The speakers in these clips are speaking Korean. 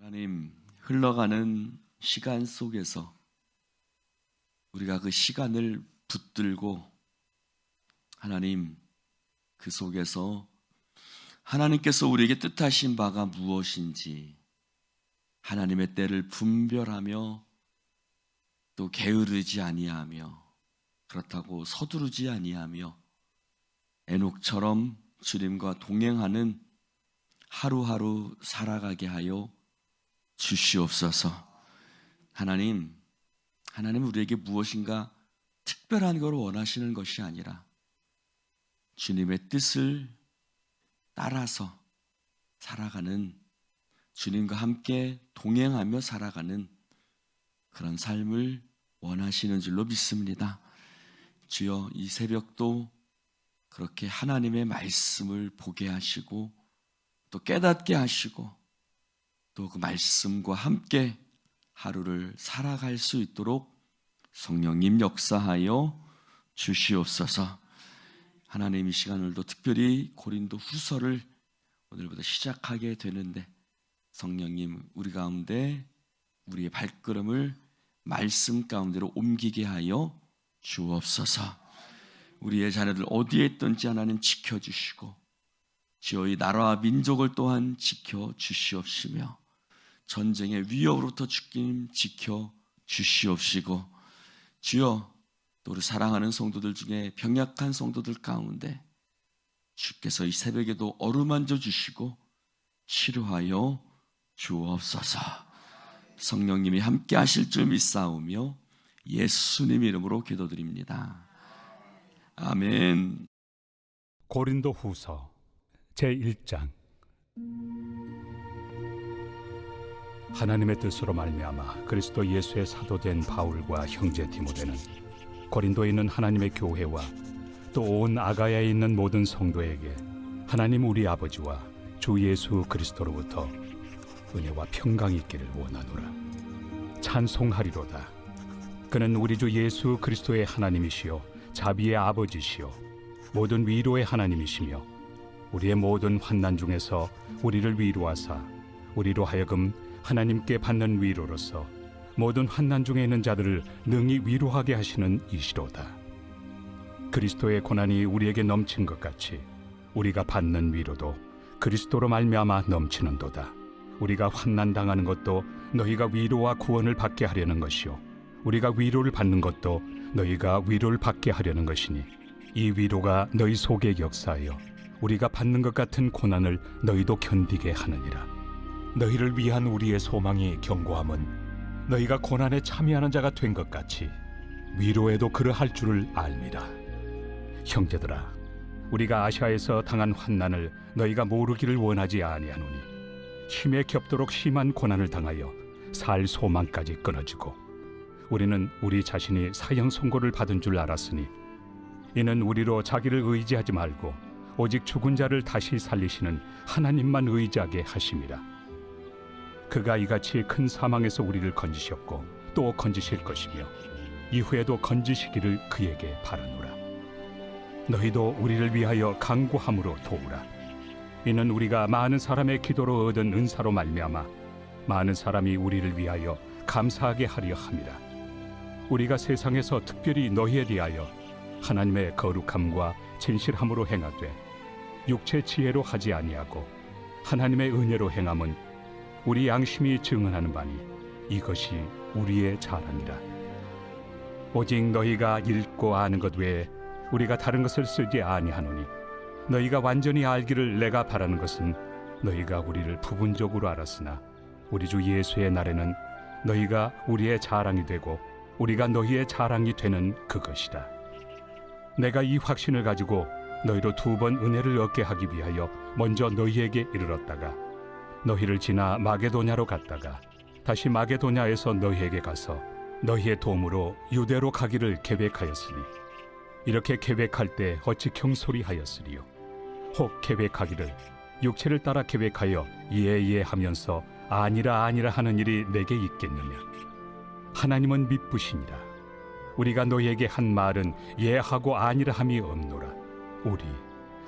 하나님, 흘러가는 시간 속에서 우리가 그 시간을 붙들고 하나님, 그 속에서 하나님께서 우리에게 뜻하신 바가 무엇인지 하나님의 때를 분별하며 또 게으르지 아니하며 그렇다고 서두르지 아니하며 에녹처럼 주님과 동행하는 하루하루 살아가게 하여 주시옵소서. 하나님 우리에게 무엇인가 특별한 걸 원하시는 것이 아니라 주님의 뜻을 따라서 살아가는, 주님과 함께 동행하며 살아가는 그런 삶을 원하시는 줄로 믿습니다. 주여, 이 새벽도 그렇게 하나님의 말씀을 보게 하시고 또 깨닫게 하시고 또 그 말씀과 함께 하루를 살아갈 수 있도록 성령님 역사하여 주시옵소서. 하나님, 이 시간을도 특별히 고린도 후서를 오늘부터 시작하게 되는데 성령님, 우리 가운데 우리의 발걸음을 말씀 가운데로 옮기게 하여 주옵소서. 우리의 자녀들 어디에 있든지 하나님 지켜주시고 주여, 이 나라와 민족을 또한 지켜주시옵시며 전쟁의 위협으로부터 주님 지켜주시옵시고 주여, 또 우리 사랑하는 성도들 중에 병약한 성도들 가운데 주께서 이 새벽에도 어루만져 주시고 치료하여 주옵소서. 성령님이 함께 하실 줄 믿사오며 예수님 이름으로 기도드립니다. 아멘. 고린도 후서 제1장. 하나님의 뜻으로 말미암아 그리스도 예수의 사도된 바울과 형제 디모데는 고린도에 있는 하나님의 교회와 또 온 아가야에 있는 모든 성도에게 하나님 우리 아버지와 주 예수 그리스도로부터 은혜와 평강이 있기를 원하노라. 찬송하리로다. 그는 우리 주 예수 그리스도의 하나님이시요 자비의 아버지시요 모든 위로의 하나님이시며 우리의 모든 환난 중에서 우리를 위로하사 우리로 하여금 하나님께 받는 위로로서 모든 환난 중에 있는 자들을 능히 위로하게 하시는 이시로다. 그리스도의 고난이 우리에게 넘친 것 같이 우리가 받는 위로도 그리스도로 말미암아 넘치는도다. 우리가 환난 당하는 것도 너희가 위로와 구원을 받게 하려는 것이요 우리가 위로를 받는 것도 너희가 위로를 받게 하려는 것이니 이 위로가 너희 속에 역사하여 우리가 받는 것 같은 고난을 너희도 견디게 하느니라. 너희를 위한 우리의 소망이 견고함은 너희가 고난에 참여하는 자가 된 것 같이 위로에도 그러할 줄을 알미라. 형제들아, 우리가 아시아에서 당한 환난을 너희가 모르기를 원하지 아니하노니 힘에 겹도록 심한 고난을 당하여 살 소망까지 끊어지고 우리는 우리 자신이 사형 선고를 받은 줄 알았으니 이는 우리로 자기를 의지하지 말고 오직 죽은 자를 다시 살리시는 하나님만 의지하게 하심이라. 그가 이같이 큰 사망에서 우리를 건지셨고 또 건지실 것이며 이후에도 건지시기를 그에게 바라노라. 너희도 우리를 위하여 간구함으로 도우라. 이는 우리가 많은 사람의 기도로 얻은 은사로 말미암아 많은 사람이 우리를 위하여 감사하게 하려 함이라. 우리가 세상에서 특별히 너희에 대하여 하나님의 거룩함과 진실함으로 행하되 육체 지혜로 하지 아니하고 하나님의 은혜로 행함은 우리 양심이 증언하는 바니 이것이 우리의 자랑이라. 오직 너희가 읽고 아는 것 외에 우리가 다른 것을 쓰지 아니하노니 너희가 완전히 알기를 내가 바라는 것은 너희가 우리를 부분적으로 알았으나 우리 주 예수의 날에는 너희가 우리의 자랑이 되고 우리가 너희의 자랑이 되는 그것이라. 내가 이 확신을 가지고 너희로 2번 은혜를 얻게 하기 위하여 먼저 너희에게 이르렀다가 너희를 지나 마게도냐로 갔다가 다시 마게도냐에서 너희에게 가서 너희의 도움으로 유대로 가기를 계획하였으니 이렇게 계획할 때 어찌 경솔이하였으리요. 혹 계획하기를 육체를 따라 계획하여 예예 하면서 아니라 하는 일이 내게 있겠느냐. 하나님은 미쁘시니라. 우리가 너희에게 한 말은 예하고 아니라 함이 없노라. 우리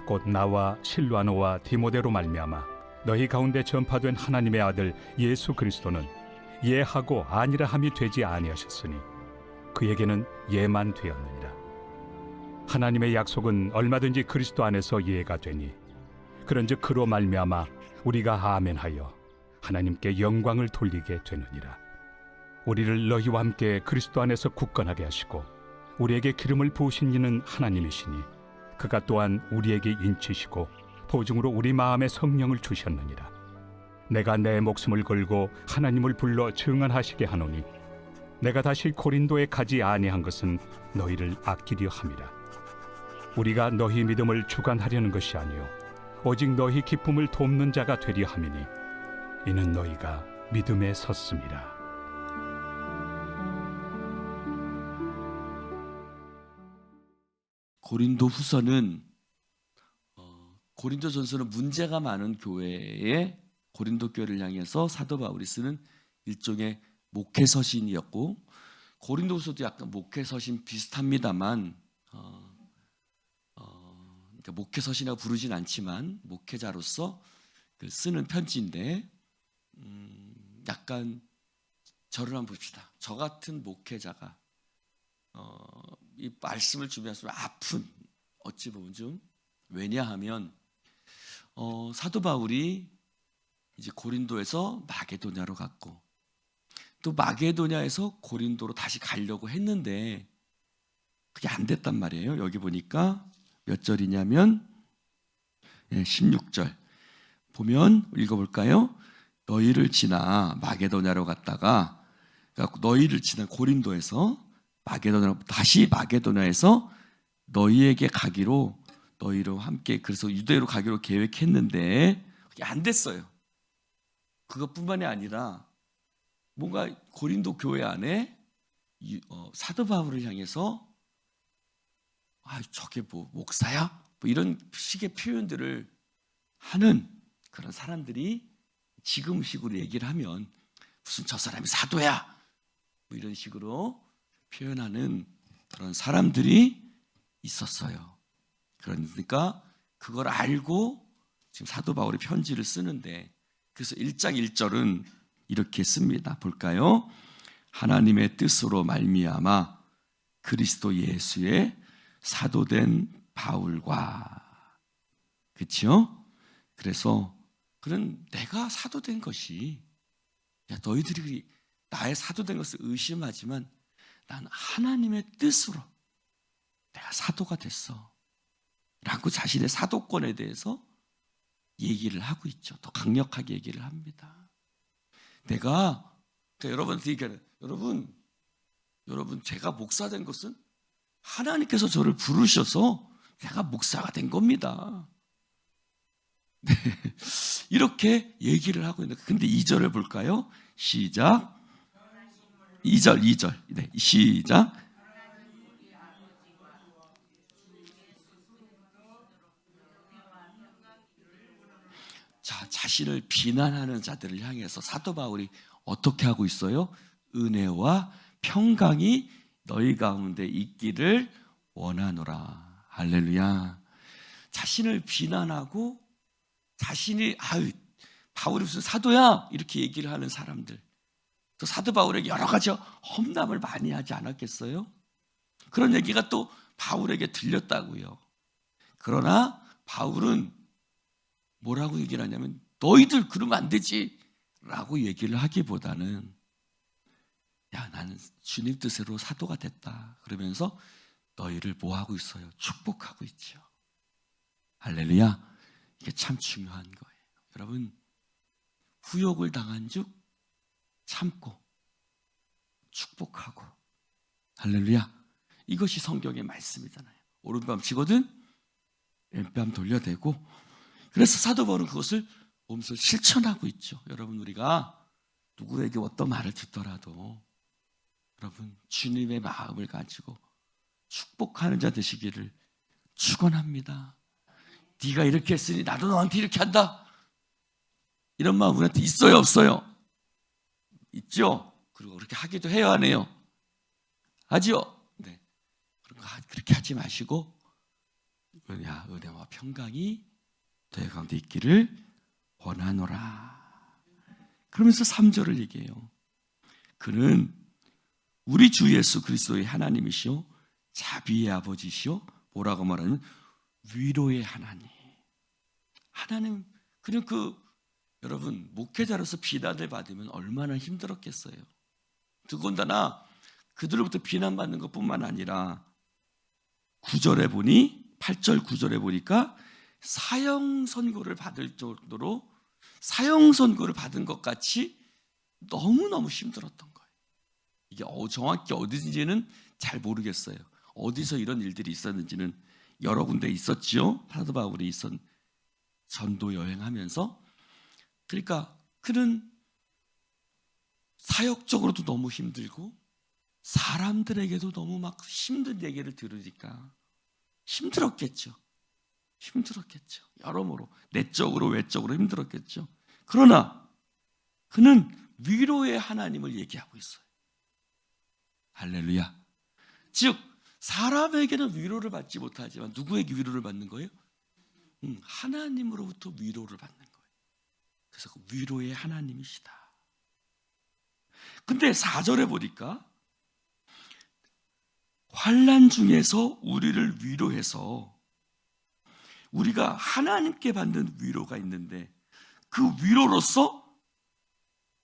곧 나와 실와노와 디모데로 말미암아 너희 가운데 전파된 하나님의 아들 예수 그리스도는 예하고 아니라 함이 되지 아니하셨으니 그에게는 예만 되었느니라. 하나님의 약속은 얼마든지 그리스도 안에서 예가 되니 그런즉 그로 말미암아 우리가 아멘하여 하나님께 영광을 돌리게 되느니라. 우리를 너희와 함께 그리스도 안에서 굳건하게 하시고 우리에게 기름을 부으신 이는 하나님이시니 그가 또한 우리에게 인치시고 보증으로 우리 마음에 성령을 주셨느니라. 내가 내 목숨을 걸고 하나님을 불러 증언하시게 하노니 내가 다시 고린도에 가지 아니한 것은 너희를 아끼려 함이라. 우리가 너희 믿음을 주관하려는 것이 아니요 오직 너희 기쁨을 돕는 자가 되려 함이니 이는 너희가 믿음에 섰음이라. 고린도후서는 고린도전서는 문제가 많은 교회에 고린도 교회를 향해서 사도 바울이 쓰는 일종의 목회 서신이었고, 고린도후서도 약간 목회 서신 비슷합니다만 그러니까 목회 서신이라고 부르진 않지만 목회자로서 쓰는 편지인데 약간 저를 한번 봅시다. 저 같은 목회자가 이 말씀을 준비하면서 아픈, 어찌 보면 좀, 왜냐하면 사도 바울이 이제 고린도에서 마게도냐로 갔고 또 마게도냐에서 고린도로 다시 가려고 했는데 그게 안 됐단 말이에요. 여기 보니까 몇 절이냐면 16절 보면 읽어볼까요? 너희를 지나 마게도냐로 갔다가, 그러니까 너희를 지나 고린도에서 마게도냐로 다시 마게도냐에서 너희에게 가기로, 너희로 함께 그래서 유대로 가기로 계획했는데 그게 안 됐어요. 그것뿐만이 아니라 뭔가 고린도 교회 안에 사도 바울을 향해서 저게 뭐 목사야? 뭐 이런 식의 표현들을 하는 그런 사람들이 지금식으로 얘기를 하면 무슨 저 사람이 사도야 뭐 이런 식으로 표현하는 그런 사람들이 있었어요. 그러니까 그걸 알고 지금 사도 바울이 편지를 쓰는데, 그래서 1장 1절은 이렇게 씁니다. 볼까요? 하나님의 뜻으로 말미암아 그리스도 예수의 사도된 바울과, 그렇죠? 그래서 그런 내가 사도된 것이, 너희들이 나의 사도된 것을 의심하지만 난 하나님의 뜻으로 내가 사도가 됐어 라고 자신의 사도권에 대해서 얘기를 하고 있죠. 더 강력하게 얘기를 합니다. 내가 여러분한테 얘기하는, 여러분 제가 목사 된 것은 하나님께서 저를 부르셔서 제가 목사가 된 겁니다. 네. 이렇게 얘기를 하고 있는데, 근데 2절을 볼까요? 시작. 2절. 네, 시작. 자, 자신을 비난하는 자들을 향해서 사도 바울이 어떻게 하고 있어요? 은혜와 평강이 너희 가운데 있기를 원하노라. 할렐루야. 자신을 비난하고 자신이 바울이 무슨 사도야 이렇게 얘기를 하는 사람들, 또 사도 바울에게 여러 가지 험담을 많이 하지 않았겠어요? 그런 얘기가 또 바울에게 들렸다고요. 그러나 바울은 뭐라고 얘기를 하냐면 너희들 그러면 안 되지 라고 얘기를 하기보다는 나는 주님 뜻으로 사도가 됐다 그러면서 너희를 뭐 하고 있어요? 축복하고 있죠. 할렐루야. 이게 참 중요한 거예요. 여러분, 후욕을 당한 즉 참고 축복하고, 할렐루야. 이것이 성경의 말씀이잖아요. 오른밤 치거든 왼밤 돌려대고, 그래서 사도 바울은 그것을 몸소 실천하고 있죠. 여러분, 우리가 누구에게 어떤 말을 듣더라도 여러분 주님의 마음을 가지고 축복하는 자 되시기를 축원합니다. 네가 이렇게 했으니 나도 너한테 이렇게 한다. 이런 마음 우리한테 있어요, 없어요? 있죠. 그리고 그렇게 하기도 해야 하네요. 하죠. 네. 그렇게 하지 마시고 은혜와 평강이 너희 가운데 있기를 원하노라. 그러면서 3절을 얘기해요. 그는 우리 주 예수 그리스도의 하나님이시오 자비의 아버지시오 뭐라고 말하면 위로의 하나님. 하나님, 그는 여러분 목회자로서 비난을 받으면 얼마나 힘들었겠어요. 더군다나 그들로부터 비난받는 것뿐만 아니라 9절에 보니 8절 9절에 보니까 사형 선고를 받을 정도로 사형 선고를 받은 것 같이 너무너무 힘들었던 거예요. 이게 정확히 어디인지는 잘 모르겠어요. 어디서 이런 일들이 있었는지는 여러 군데 있었지요. 사도 바울이 전도 여행하면서. 그러니까 그는 사역적으로도 너무 힘들고 사람들에게도 너무 막 힘든 얘기를 들으니까 힘들었겠죠. 여러모로 내적으로 외적으로 힘들었겠죠. 그러나 그는 위로의 하나님을 얘기하고 있어요. 할렐루야. 즉 사람에게는 위로를 받지 못하지만 누구에게 위로를 받는 거예요? 하나님으로부터 위로를 받는 거예요. 그래서 그 위로의 하나님이시다. 근데 4절에 보니까 환난 중에서 우리를 위로해서 우리가 하나님께 받는 위로가 있는데 그 위로로서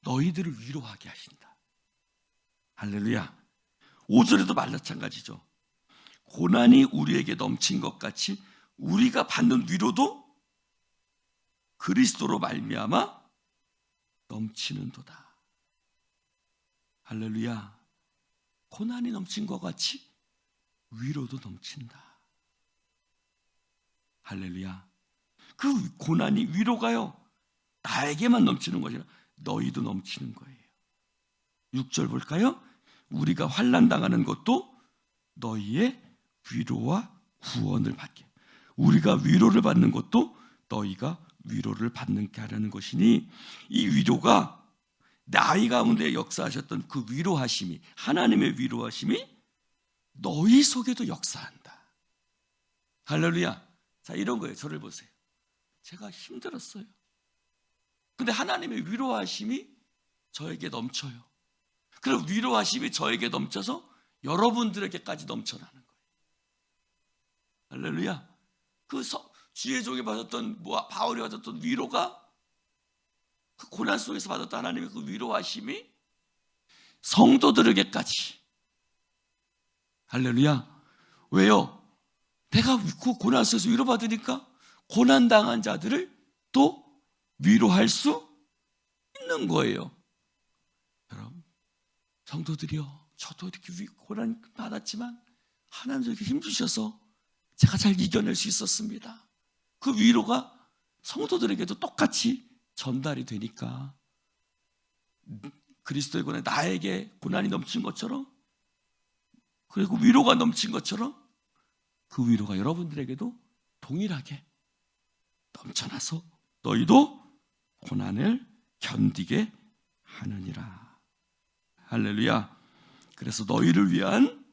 너희들을 위로하게 하신다. 할렐루야. 5절에도 마찬가지죠. 고난이 우리에게 넘친 것 같이 우리가 받는 위로도 그리스도로 말미암아 넘치는도다. 할렐루야. 고난이 넘친 것 같이 위로도 넘친다. 할렐루야. 그 고난이 위로가요 나에게만 넘치는 것이 아니라 너희도 넘치는 거예요. 6절 볼까요? 우리가 환난 당하는 것도 너희의 위로와 구원을 받게. 우리가 위로를 받는 것도 너희가 위로를 받게 하려는 것이니 이 위로가 나이 가운데 역사하셨던 그 위로하심이 하나님의 위로하심이 너희 속에도 역사한다. 할렐루야. 자, 이런 거예요. 저를 보세요. 제가 힘들었어요. 근데 하나님의 위로하심이 저에게 넘쳐요. 그리고 위로하심이 저에게 넘쳐서 여러분들에게까지 넘쳐나는 거예요. 할렐루야. 그 주의 종이 받았던 바울이 받았던 위로가 그 고난 속에서 받았던 하나님의 그 위로하심이 성도들에게까지. 할렐루야. 왜요? 내가 그 고난 속에서 위로받으니까 고난당한 자들을 또 위로할 수 있는 거예요. 여러분, 성도들이요, 저도 이렇게 고난 받았지만 하나님 저에게 힘 주셔서 제가 잘 이겨낼 수 있었습니다. 그 위로가 성도들에게도 똑같이 전달이 되니까 그리스도의 고난, 나에게 고난이 넘친 것처럼 그리고 위로가 넘친 것처럼 그 위로가 여러분들에게도 동일하게 넘쳐나서 너희도 고난을 견디게 하느니라. 할렐루야. 그래서 너희를 위한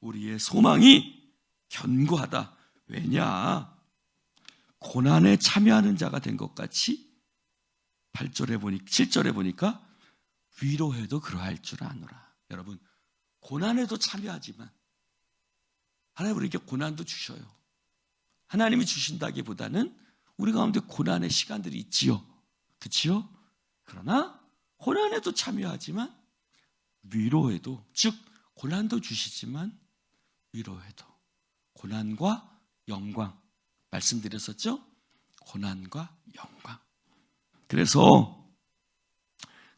우리의 소망이 견고하다. 왜냐? 고난에 참여하는 자가 된 것 같이 7절에 보니까 위로해도 그러할 줄 아노라. 여러분, 고난에도 참여하지만 하나님 우리에게 고난도 주셔요. 하나님이 주신다기보다는 우리 가운데 고난의 시간들이 있지요. 그렇지요? 그러나 고난에도 참여하지만 위로해도, 즉 고난도 주시지만 위로해도 고난과 영광 말씀드렸었죠? 고난과 영광. 그래서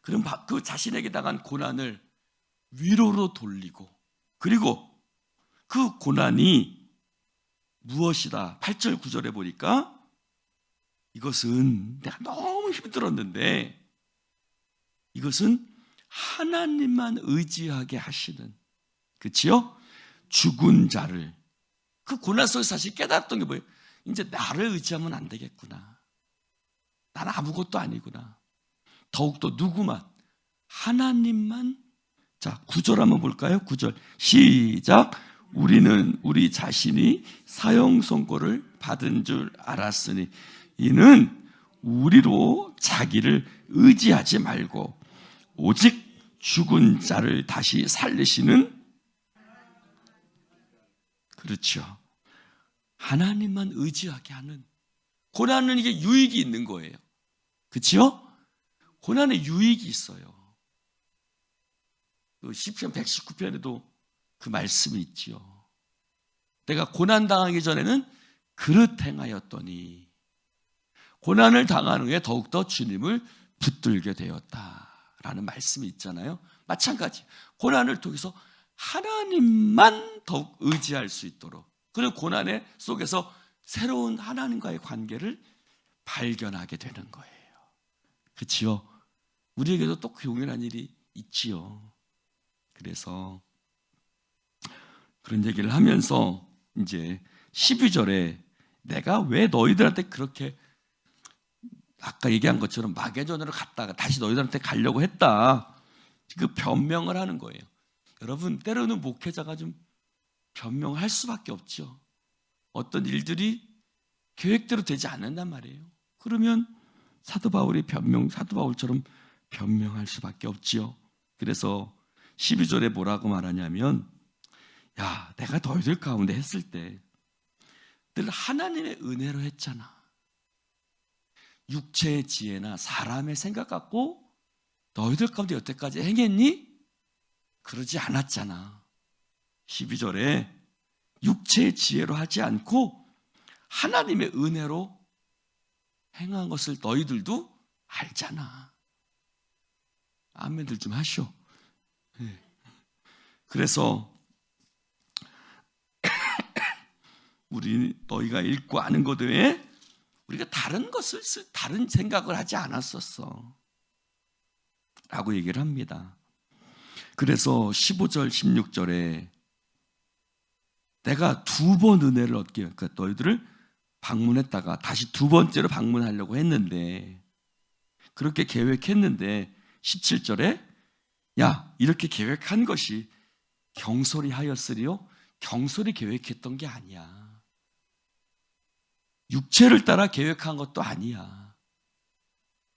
그럼 그 자신에게 당한 고난을 위로로 돌리고, 그리고 그 고난이 무엇이다? 8절 9절에 보니까 이것은 내가 너무 힘들었는데 이것은 하나님만 의지하게 하시는, 그치요? 죽은 자를, 그 고난 속에서 사실 깨달았던 게 뭐예요? 이제 나를 의지하면 안 되겠구나. 난 아무것도 아니구나. 더욱더 누구만, 하나님만. 자, 9절 한번 볼까요? 9절 시작. 우리는 우리 자신이 사형 선고를 받은 줄 알았으니 이는 우리로 자기를 의지하지 말고 오직 죽은 자를 다시 살리시는, 그렇죠, 하나님만 의지하게 하는. 고난은 이게 유익이 있는 거예요. 그렇죠? 고난에 유익이 있어요. 그 시편 119편에도 그 말씀이 있지요. 내가 고난 당하기 전에는 그릇 행하였더니 고난을 당한 후에 더욱더 주님을 붙들게 되었다라는 말씀이 있잖아요. 마찬가지, 고난을 통해서 하나님만 더욱 의지할 수 있도록, 그리고 고난의 속에서 새로운 하나님과의 관계를 발견하게 되는 거예요. 그렇지요? 우리에게도 또 동일한 일이 있지요. 그래서 그런 얘기를 하면서 이제 12절에 내가 왜 너희들한테 그렇게 아까 얘기한 것처럼 마게도냐로 갔다가 다시 너희들한테 가려고 했다, 그 변명을 하는 거예요. 여러분, 때로는 목회자가 좀 변명할 수밖에 없죠. 어떤 일들이 계획대로 되지 않는단 말이에요. 그러면 사도 바울처럼 변명할 수밖에 없지요. 그래서 12절에 뭐라고 말하냐면, 야, 내가 너희들 가운데 했을 때 늘 하나님의 은혜로 했잖아. 육체의 지혜나 사람의 생각 갖고 너희들 가운데 여태까지 행했니? 그러지 않았잖아. 12절에 육체의 지혜로 하지 않고 하나님의 은혜로 행한 것을 너희들도 알잖아. 아멘들 좀 하시오. 네. 그래서 너희가 읽고 아는 것 외에 우리가 다른 생각을 하지 않았었어 라고 얘기를 합니다. 그래서 15절 16절에 내가 2번 은혜를 얻게, 그러니까 너희들을 방문했다가 다시 2번째로 방문하려고 했는데, 그렇게 계획했는데 17절에 야, 이렇게 계획한 것이 경솔히 하였으리요? 경솔히 계획했던 게 아니야. 육체를 따라 계획한 것도 아니야.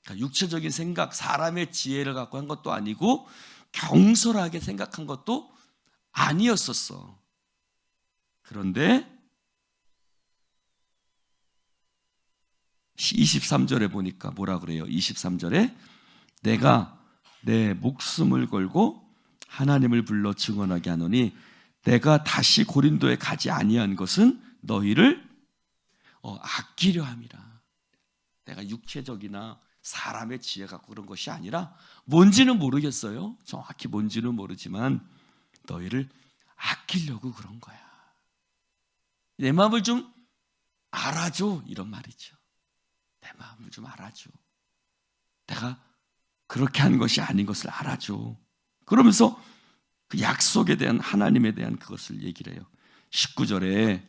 그러니까 육체적인 생각, 사람의 지혜를 갖고 한 것도 아니고 경솔하게 생각한 것도 아니었었어. 그런데 23절에 보니까 뭐라 그래요? 23절에 내가 내 목숨을 걸고 하나님을 불러 증언하게 하노니 내가 다시 고린도에 가지 아니한 것은 너희를 아끼려 함이라. 내가 육체적이나 사람의 지혜 갖고 그런 것이 아니라, 뭔지는 모르겠어요. 정확히 뭔지는 모르지만 너희를 아끼려고 그런 거야. 내 마음을 좀 알아줘, 이런 말이죠. 내 마음을 좀 알아줘. 내가 그렇게 한 것이 아닌 것을 알아줘. 그러면서 그 약속에 대한, 하나님에 대한 그것을 얘기를 해요. 19절에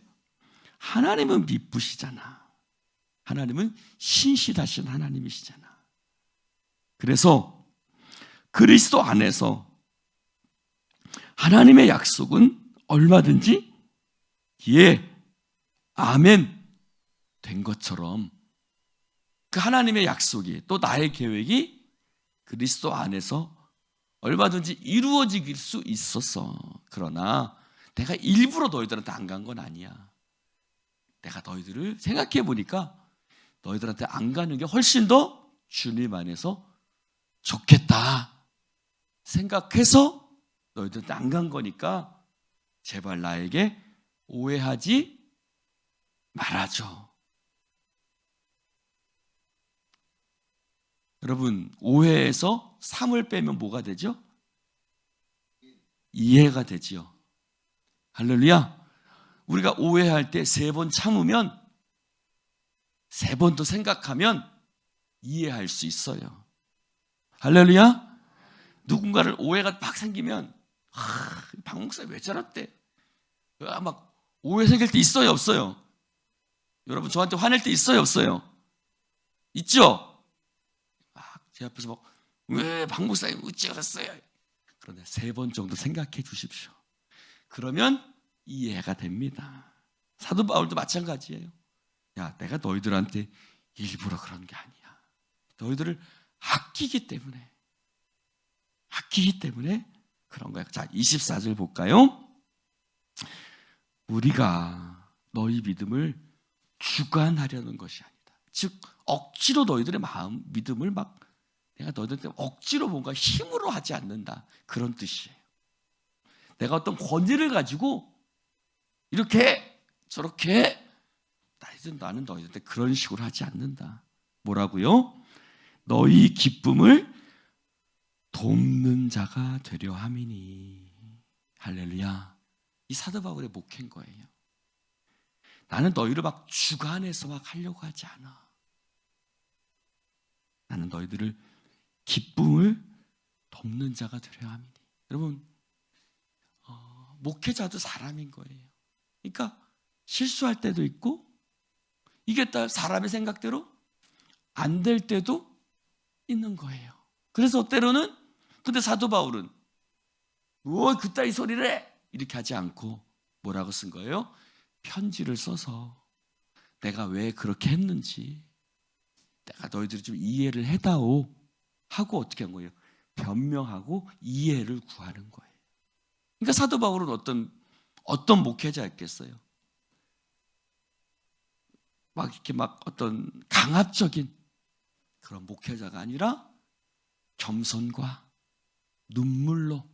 하나님은 미쁘시잖아. 하나님은 신실하신 하나님이시잖아. 그래서 그리스도 안에서 하나님의 약속은 얼마든지 예, 아멘 된 것처럼 그 하나님의 약속이, 또 나의 계획이 그리스도 안에서 얼마든지 이루어질 수 있었어. 그러나 내가 일부러 너희들한테 안 간 건 아니야. 내가 너희들을 생각해 보니까 너희들한테 안 가는 게 훨씬 더 주님 안에서 좋겠다 생각해서 너희들한테 안 간 거니까 제발 나에게 오해하지 말아줘. 여러분, 오해에서 3을 빼면 뭐가 되죠? 이해가 되지요. 할렐루야. 우리가 오해할 때 3번 참으면, 3번 더 생각하면 이해할 수 있어요. 할렐루야. 누군가를 오해가 막 생기면 박 목사 왜 저랬대? 막 오해 생길 때 있어요, 없어요? 여러분, 저한테 화낼 때 있어요, 없어요? 있죠? 제 앞에서 막 왜 박 목사님 어찌하셨어요? 그런데 3번 정도 생각해 주십시오. 그러면 이해가 됩니다. 사도 바울도 마찬가지예요. 야, 내가 너희들한테 일부러 그런 게 아니야. 너희들을 아끼기 때문에 그런 거야. 자, 24절 볼까요? 우리가 너희 믿음을 주관하려는 것이 아니다. 즉 억지로 너희들의 마음, 믿음을 막 내가 너희들한테 억지로 뭔가 힘으로 하지 않는다. 그런 뜻이에요. 내가 어떤 권위를 가지고 이렇게 저렇게 나는 너희들한테 그런 식으로 하지 않는다. 뭐라고요? 너희 기쁨을 돕는 자가 되려 함이니. 할렐루야. 이 사도 바울의 목회인 거예요. 나는 너희를 막 주관해서 막 하려고 하지 않아. 나는 너희들을 기쁨을 돕는 자가 되려 함이니. 여러분, 목회자도 사람인 거예요. 그러니까 실수할 때도 있고 이게 다 사람의 생각대로 안 될 때도 있는 거예요. 그래서 때로는 근데 사도 바울은 뭐 그따위 소리를 해! 이렇게 하지 않고 뭐라고 쓴 거예요? 편지를 써서 내가 왜 그렇게 했는지 내가 너희들이 좀 이해를 해다오 하고 어떻게 한 거예요? 변명하고 이해를 구하는 거예요. 그러니까 사도 바울은 어떤 목회자였겠어요? 막 이렇게 막 어떤 강압적인 그런 목회자가 아니라 겸손과 눈물로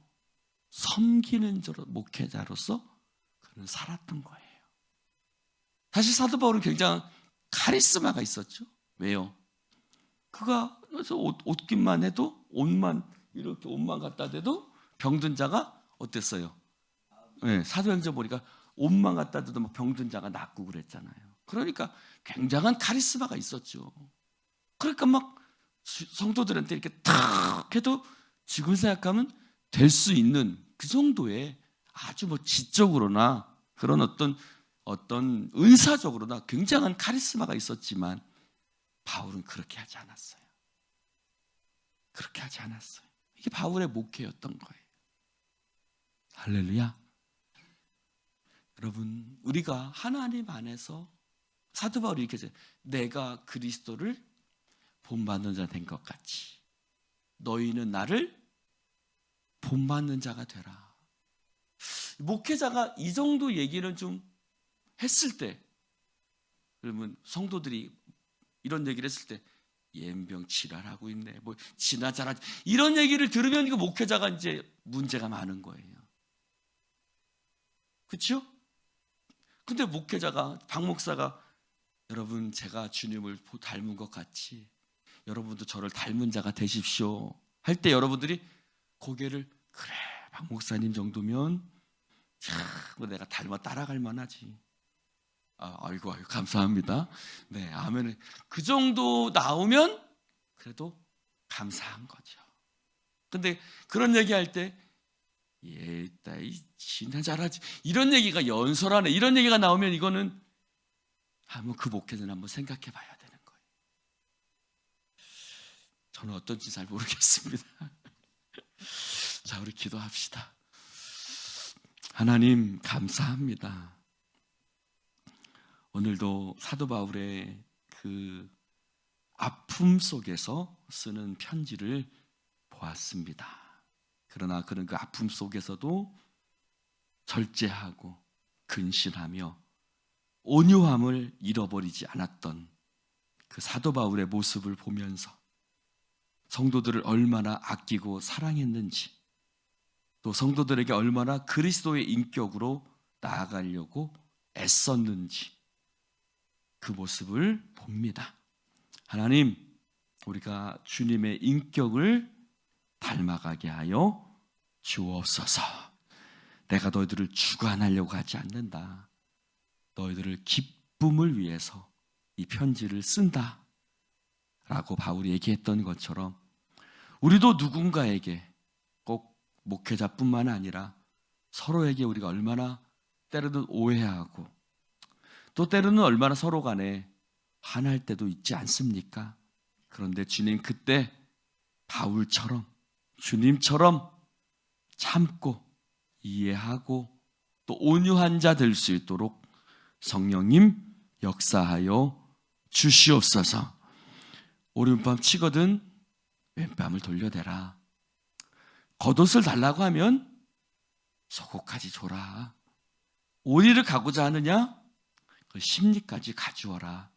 섬기는 목회자로서 그는 살았던 거예요. 사실 사도 바울은 굉장한 카리스마가 있었죠. 왜요? 그가 옷깃만 해도 이렇게 옷만 갖다 대도 병든 자가 어땠어요? 네, 사도행전 보니까 옷만 갖다 대도 막 병든 자가 낫고 그랬잖아요. 그러니까 굉장한 카리스마가 있었죠. 그러니까 막 성도들한테 이렇게 탁 해도 지금 생각하면 될 수 있는 그 정도의 아주 뭐 지적으로나 그런 어떤 은사적으로나 굉장한 카리스마가 있었지만 바울은 그렇게 하지 않았어요. 그렇게 하지 않았어요. 이게 바울의 목회였던 거예요. 할렐루야. 여러분, 우리가 하나님 안에서 사도 바울이 이렇게 해서 내가 그리스도를 본받는 자 된 것 같이 너희는 나를 본받는 자가 되라. 목회자가 이 정도 얘기를 좀 했을 때, 그러면 성도들이 이런 얘기를 했을 때 연병 지랄하고 있네, 뭐 지나자라 이런 얘기를 들으면 이거 목회자가 이제 문제가 많은 거예요. 그렇죠? 근데 목회자가 박 목사가 여러분 제가 주님을 닮은 것 같이 여러분도 저를 닮은 자가 되십시오 할 때 여러분들이 고개를 그래 박 목사님 정도면 참 내가 닮아 따라갈 만하지. 아이고 감사합니다. 네, 아멘. 그 정도 나오면 그래도 감사한 거죠. 근데 그런 얘기할 때 따이 지나 잘하지 이런 얘기가 연설하네 이런 얘기가 나오면 이거는 한번 그 목회자는 한번 생각해 봐야 되는 거예요. 저는 어떤지 잘 모르겠습니다. 자, 우리 기도합시다. 하나님 감사합니다. 오늘도 사도 바울의 그 아픔 속에서 쓰는 편지를 보았습니다. 그러나 그런 그 아픔 속에서도 절제하고 근신하며 온유함을 잃어버리지 않았던 그 사도 바울의 모습을 보면서 성도들을 얼마나 아끼고 사랑했는지 또 성도들에게 얼마나 그리스도의 인격으로 나아가려고 애썼는지 그 모습을 봅니다. 하나님, 우리가 주님의 인격을 닮아가게 하여 주옵소서. 내가 너희들을 주관하려고 하지 않는다. 너희들을 기쁨을 위해서 이 편지를 쓴다 라고 바울이 얘기했던 것처럼 우리도 누군가에게 꼭 목회자뿐만 아니라 서로에게 우리가 얼마나 때로는 오해하고 또 때로는 얼마나 서로 간에 화날 때도 있지 않습니까? 그런데 주님 그때 바울처럼 주님처럼 참고 이해하고 또 온유한 자 될 수 있도록 성령님 역사하여 주시옵소서. 오른밤 치거든 왼밤을 돌려대라. 겉옷을 달라고 하면 속옷까지 줘라. 어디를 가고자 하느냐? 그 심리까지 가주어라.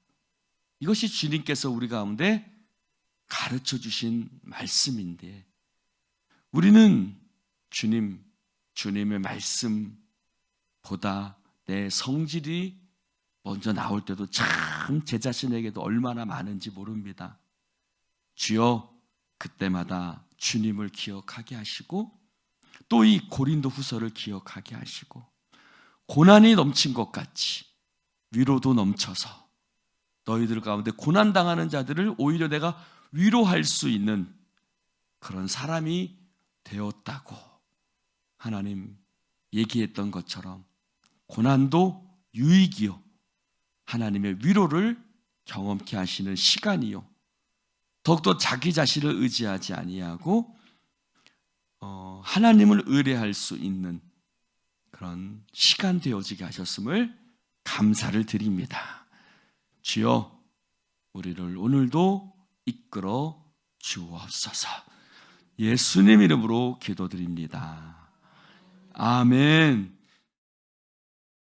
이것이 주님께서 우리 가운데 가르쳐 주신 말씀인데, 우리는 주님의 말씀보다 내 성질이 먼저 나올 때도 참 제 자신에게도 얼마나 많은지 모릅니다. 주여, 그때마다 주님을 기억하게 하시고 또 이 고린도 후서를 기억하게 하시고, 고난이 넘친 것 같이 위로도 넘쳐서 너희들 가운데 고난당하는 자들을 오히려 내가 위로할 수 있는 그런 사람이 되었다고 하나님 얘기했던 것처럼, 고난도 유익이요 하나님의 위로를 경험케 하시는 시간이요, 더욱더 자기 자신을 의지하지 아니하고 하나님을 의뢰할 수 있는 그런 시간 되어지게 하셨음을 감사를 드립니다. 주여, 우리를 오늘도 이끌어 주옵소서. 예수님 이름으로 기도드립니다. 아멘.